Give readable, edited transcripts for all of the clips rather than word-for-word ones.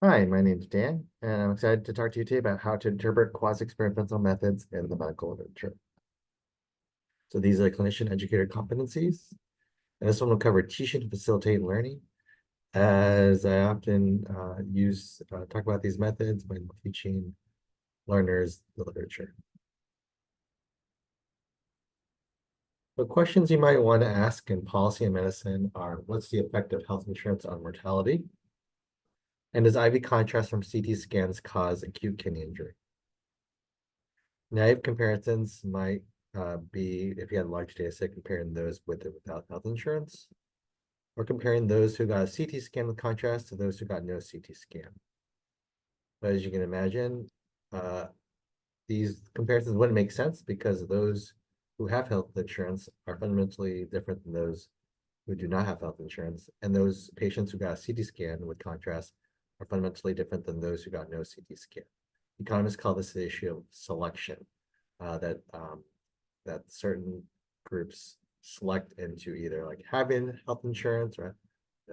Hi, my name's Dan, and I'm excited to talk to you today about how to interpret quasi-experimental methods in the medical literature. So these are clinician educator competencies, and this one will cover teaching to facilitate learning, as I often talk about these methods when teaching learners the literature. The questions you might want to ask in policy and medicine are, what's the effect of health insurance on mortality? And does IV contrast from CT scans cause acute kidney injury? Naive comparisons might be if you had a large data set, comparing those with and without health insurance, or comparing those who got a CT scan with contrast to those who got no CT scan. But as you can imagine, these comparisons wouldn't make sense because those who have health insurance are fundamentally different than those who do not have health insurance, and those patients who got a CT scan with contrast are fundamentally different than those who got no CT scan. Economists call this the issue of selection, that certain groups select into either like having health insurance or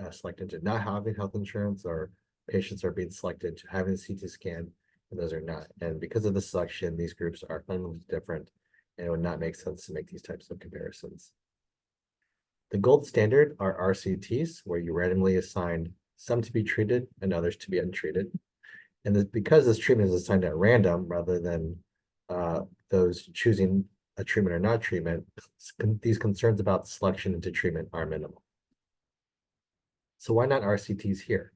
select into not having health insurance, or patients are being selected to having a CT scan and those are not. And because of the selection, these groups are fundamentally different, and it would not make sense to make these types of comparisons. The gold standard are RCTs, where you randomly assign some to be treated and others to be untreated. And because this treatment is assigned at random rather than those choosing a treatment or not treatment, these concerns about selection into treatment are minimal. So why not RCTs here?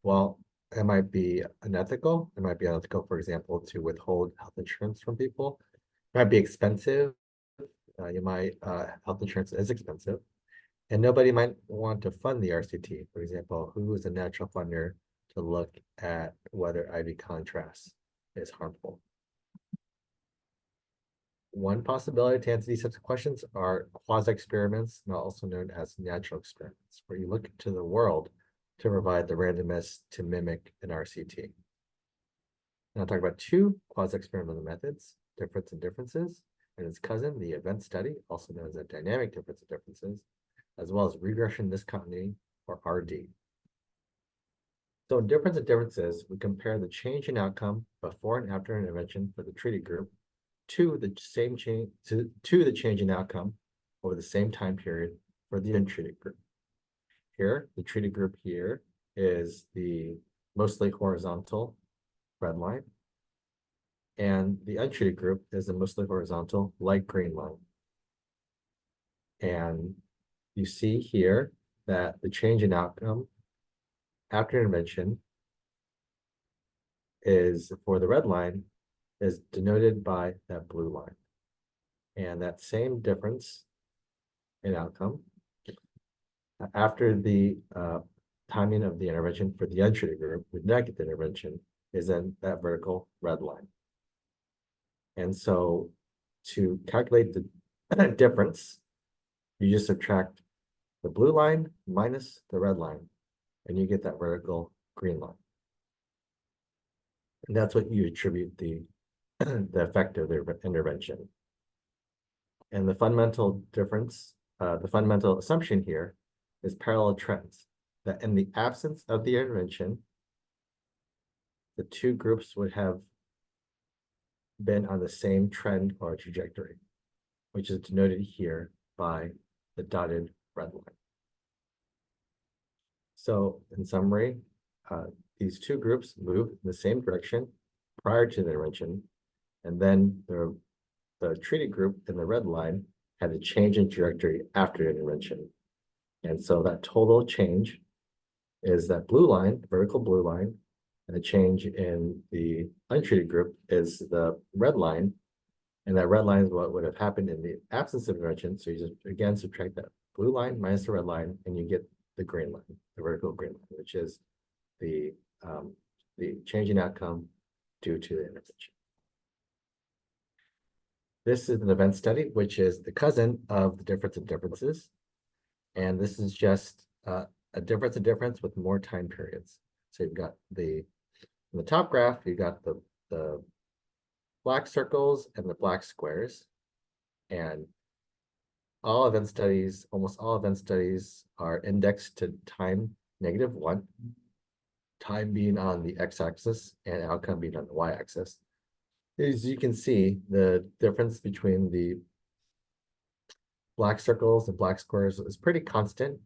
Well, it might be unethical. It might be unethical, for example, to withhold health insurance from people. It might be expensive. Health insurance is expensive. And nobody might want to fund the RCT. For example, who is a natural funder to look at whether IV contrast is harmful? One possibility to answer these types of questions are quasi-experiments, also known as natural experiments, where you look into the world to provide the randomness to mimic an RCT. Now I'll talk about two quasi-experimental methods, difference and differences, and its cousin, the event study, also known as a dynamic difference and differences, as well as regression discontinuity, or RD. So in difference and differences, we compare the change in outcome before and after intervention for the treated group to the change in outcome over the same time period for the untreated group. Here, the treated group here is the mostly horizontal red line, and the untreated group is the mostly horizontal light green line. And you see here that the change in outcome after intervention is, for the red line, is denoted by that blue line. And that same difference in outcome after the timing of the intervention for the untreated group with negative intervention is then that vertical red line. And so to calculate the difference, you just subtract the blue line minus the red line, and you get that vertical green line. And that's what you attribute the effect of the intervention. And the fundamental difference, the fundamental assumption here is parallel trends, that in the absence of the intervention, the two groups would have been on the same trend or trajectory, which is denoted here by the dotted red line. So in summary, these two groups move in the same direction prior to the intervention, and then the treated group in the red line had a change in trajectory after intervention. And so that total change is that blue line, vertical blue line, and the change in the untreated group is the red line. And that red line is what would have happened in the absence of intervention. So you just, again, subtract that blue line minus the red line, and you get the green line, the vertical green line, which is the change in outcome due to the intervention. This is an event study, which is the cousin of the difference of differences. And this is just a difference of difference with more time periods. So you've got in the top graph, you've got the black circles and the black squares. And all event studies, almost all event studies, are indexed to time -1. time being on the x-axis and outcome being on the y-axis, as you can see, the difference between the black circles and black squares is pretty constant,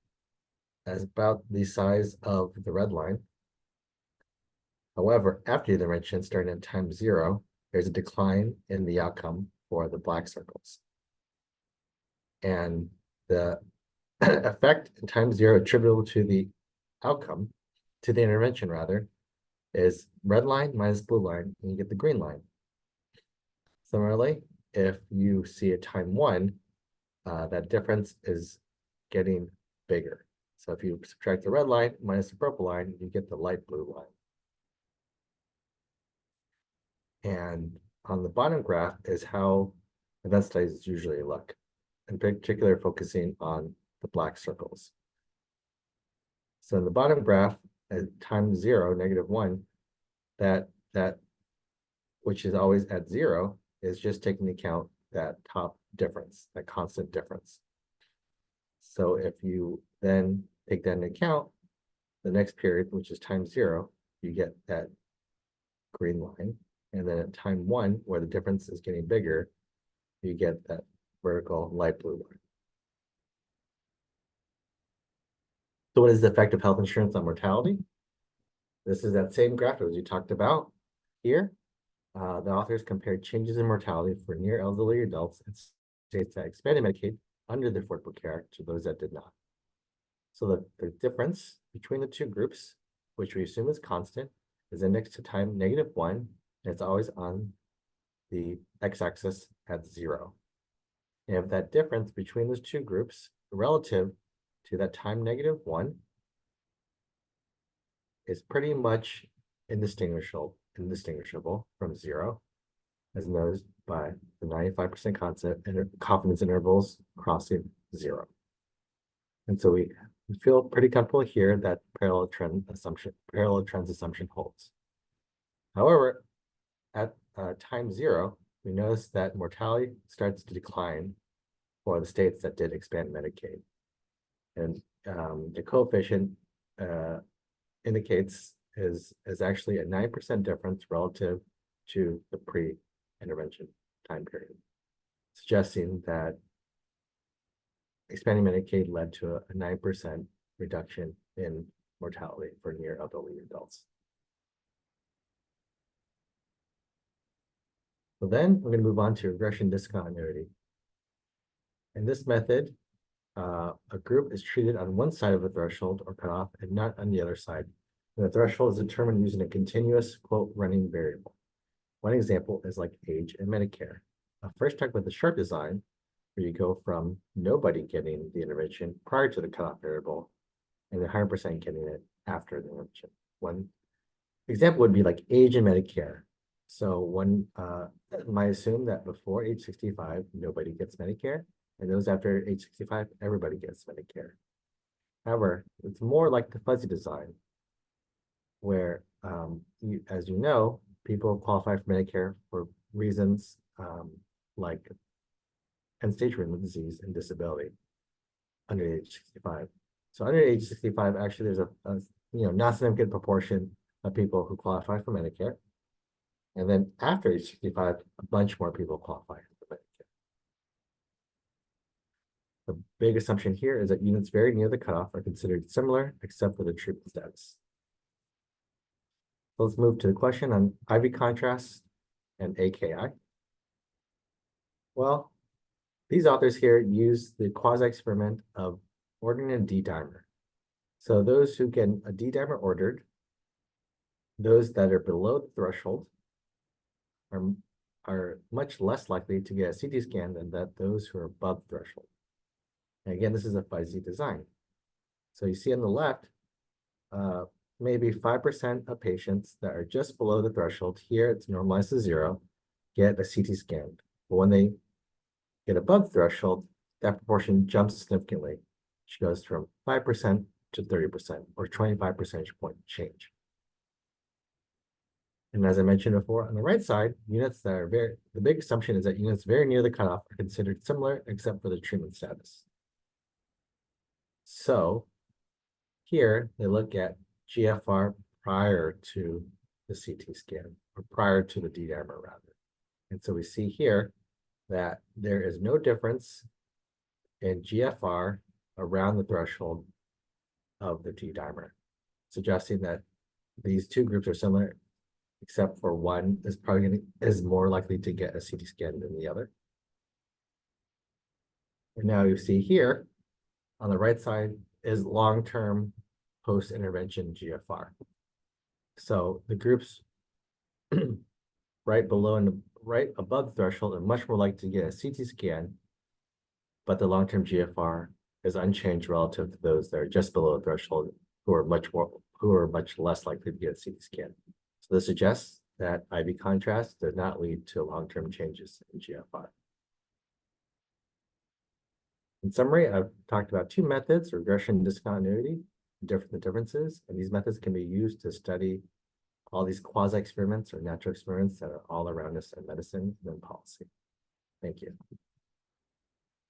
as about the size of the red line. However, after the intervention, starting at time 0, there's a decline in the outcome for the black circles. And the effect in time 0 attributable to the outcome, to the intervention rather, is red line minus blue line, and you get the green line. Similarly, if you see at time 1, that difference is getting bigger. So if you subtract the red line minus the purple line, you get the light blue line. And on the bottom graph is how event studies usually look, in particular focusing on the black circles. So in the bottom graph, at time 0, -1, that which is always at 0, is just taking into account that top difference, that constant difference. So if you then take that into account, the next period, which is time 0, you get that green line. And then at time 1, where the difference is getting bigger, you get that vertical light blue line. So what is the effect of health insurance on mortality? This is that same graph as we talked about here. The authors compared changes in mortality for near elderly adults in states that expanded Medicaid under the Affordable Care Act to those that did not. So the difference between the two groups, which we assume is constant, is indexed to time -1, and it's always on the x-axis at 0. And if that difference between those two groups relative to that time -1 is pretty much indistinguishable from 0, as noticed by the 95% concept and confidence intervals crossing 0. And so we feel pretty comfortable here that parallel trends assumption holds. However, at time 0, we notice that mortality starts to decline for the states that did expand Medicaid. And the coefficient indicates is actually a 9% difference relative to the pre-intervention time period, suggesting that expanding Medicaid led to a 9% reduction in mortality for near elderly adults. So then we're going to move on to regression discontinuity. In this method, a group is treated on one side of a threshold or cutoff and not on the other side. And the threshold is determined using a continuous, quote, running variable. One example is like age and Medicare. First, talk about the short design, where you go from nobody getting the intervention prior to the cutoff variable and 100% getting it after the intervention. One example would be like age and Medicare. So one might assume that before age 65, nobody gets Medicare, and those after age 65, everybody gets Medicare. However, it's more like the fuzzy design, where, as you know, people qualify for Medicare for reasons like end-stage renal disease and disability under age 65. So under age 65, actually, there's a not significant proportion of people who qualify for Medicare. And then after age 65, a bunch more people qualify for Medicare. The big assumption here is that units very near the cutoff are considered similar, except for the treatment status. So let's move to the question on IV contrast and AKI. Well, these authors here use the quasi-experiment of ordering a D-dimer. So those who get a D-dimer ordered, those that are below the threshold are much less likely to get a CT scan than those who are above the threshold. And again, this is a fuzzy design. So you see on the left, maybe 5% of patients that are just below the threshold, here it's normalized to 0, get a CT scan. But when they get above the threshold, that proportion jumps significantly, which goes from 5% to 30%, or 25 percentage point change. And as I mentioned before, on the right side, units that are the big assumption is that units very near the cutoff are considered similar, except for the treatment status. So here they look at GFR prior to the CT scan, or prior to the D-dimer rather. And so we see here that there is no difference in GFR around the threshold of the D-dimer, suggesting that these two groups are similar, except for one is more likely to get a CT scan than the other. And now you see here on the right side is long-term post-intervention GFR. So the groups right below and right above the threshold are much more likely to get a CT scan, but the long-term GFR is unchanged relative to those that are just below the threshold, who are much less likely to get a CT scan. So this suggests that IV contrast does not lead to long-term changes in GFR. In summary, I've talked about two methods, regression and discontinuity, the differences, and these methods can be used to study all these quasi-experiments or natural experiments that are all around us in medicine and in policy. Thank you.